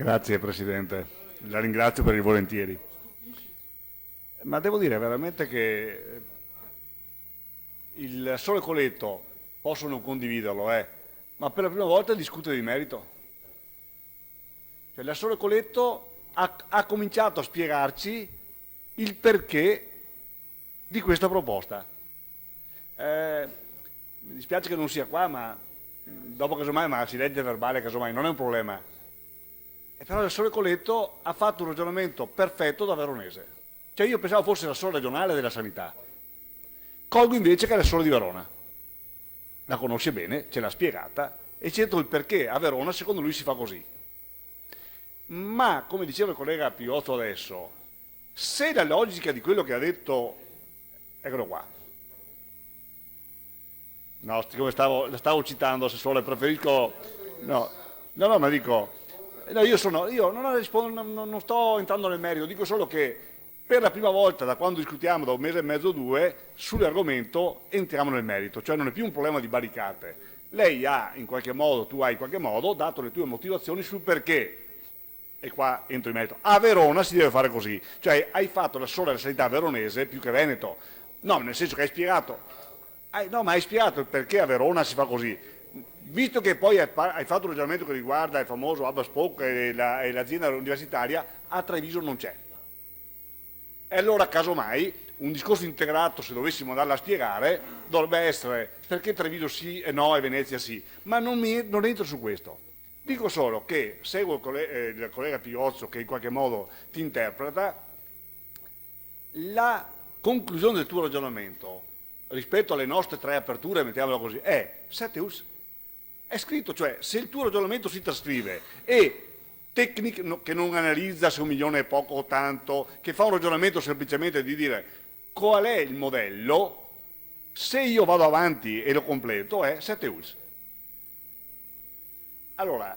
Grazie Presidente, la ringrazio per il volentieri. Ma devo dire veramente che il Sole Coletto, posso non condividerlo, ma per la prima volta discute di merito. Cioè, il Sole Coletto ha cominciato a spiegarci il perché di questa proposta. Mi dispiace che non sia qua, ma dopo casomai, ma si legge verbale casomai, non è un problema. E però il Sole Coletto ha fatto un ragionamento perfetto da veronese. Cioè io pensavo fosse la Sole regionale della sanità. Colgo invece che è la Sole di Verona. La conosce bene, ce l'ha spiegata e c'entra il perché a Verona secondo lui si fa così. Ma, come diceva il collega Piozzo adesso, se la logica di quello che ha detto, eccolo qua, no, siccome la stavo citando, Assessore, preferisco, no, ma dico, no, io non sto entrando nel merito, dico solo che per la prima volta da quando discutiamo, da un mese e mezzo, due, sull'argomento entriamo nel merito, cioè non è più un problema di barricate. Lei ha in qualche modo, tu hai in qualche modo dato le tue motivazioni sul perché, e qua entro in merito, a Verona si deve fare così, cioè hai fatto la sola sanità veronese più che Veneto, no, nel senso che hai spiegato, no, ma hai spiegato il perché a Verona si fa così. Visto che poi hai fatto un ragionamento che riguarda il famoso hub spoke e l'azienda universitaria, a Treviso non c'è. E allora, casomai, un discorso integrato, se dovessimo andarla a spiegare, dovrebbe essere perché Treviso sì e no e Venezia sì, ma non entro su questo. Dico solo che seguo il collega Piozzo che in qualche modo ti interpreta, la conclusione del tuo ragionamento rispetto alle nostre tre aperture, mettiamolo così, è 7 US. È scritto, cioè se il tuo ragionamento si trascrive e tecniche che non analizza se 1 milione è poco o tanto, che fa un ragionamento semplicemente di dire qual è il modello, se io vado avanti e lo completo è 7 US. Allora,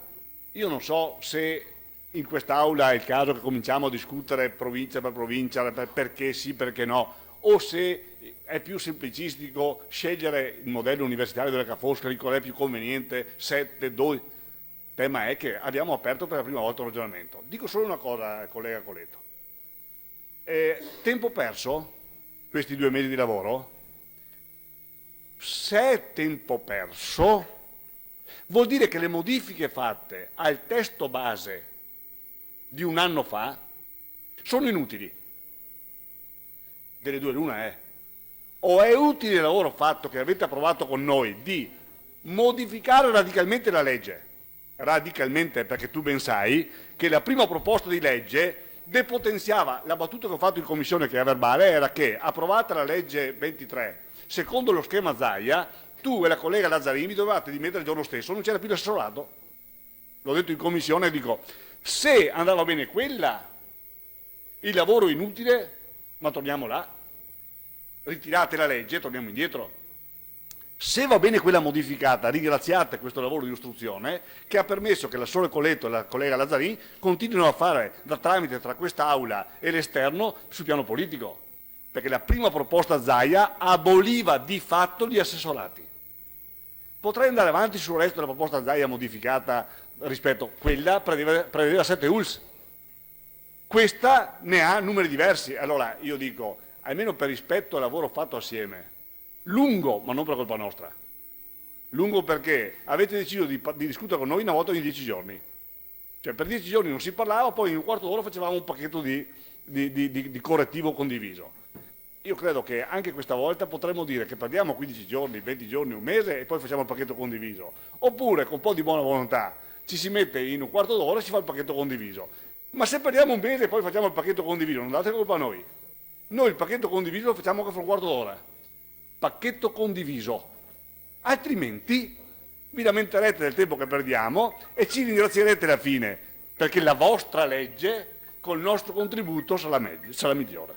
io non so se in quest'Aula è il caso che cominciamo a discutere provincia per provincia, perché sì, perché no, o se è più semplicistico scegliere il modello universitario della Ca' Foscari, qual è più conveniente, 7, 2. Il tema è che abbiamo aperto per la prima volta un ragionamento. Dico solo una cosa, collega Coletto. Tempo perso, questi 2 mesi di lavoro, se è tempo perso, vuol dire che le modifiche fatte al testo base di un anno fa sono inutili. Delle due l'una è. O è utile il lavoro fatto che avete approvato con noi di modificare radicalmente la legge, radicalmente perché tu ben sai che la prima proposta di legge depotenziava, la battuta che ho fatto in commissione che è verbale era che approvata la legge 23, secondo lo schema Zaia, tu e la collega Lazzarini dovevate dimettere il giorno stesso, non c'era più l'assessorato. L'ho detto in commissione e dico, se andava bene quella, il lavoro inutile, ma torniamo là, ritirate la legge e torniamo indietro. Se va bene quella modificata, ringraziate questo lavoro di istruzione che ha permesso che la Sole Coletto e la collega Lazzarini continuino a fare da tramite tra quest'Aula e l'esterno sul piano politico, perché la prima proposta Zaia aboliva di fatto gli assessorati. Potrei andare avanti sul resto della proposta Zaia modificata rispetto a quella prevedeva 7 ULS. Questa ne ha numeri diversi. Allora io dico, almeno per rispetto al lavoro fatto assieme, lungo, ma non per colpa nostra, lungo perché avete deciso di discutere con noi una volta ogni 10 giorni. Cioè per 10 giorni non si parlava, poi in un quarto d'ora facevamo un pacchetto di correttivo condiviso. Io credo che anche questa volta potremmo dire che perdiamo 15 giorni, 20 giorni, un mese e poi facciamo il pacchetto condiviso. Oppure con un po' di buona volontà ci si mette in un quarto d'ora e si fa il pacchetto condiviso. Ma se perdiamo un mese e poi facciamo il pacchetto condiviso, non date colpa a noi. Noi il pacchetto condiviso lo facciamo anche fra un quarto d'ora. Pacchetto condiviso. Altrimenti vi lamenterete del tempo che perdiamo e ci ringrazierete alla fine, perché la vostra legge col nostro contributo sarà migliore.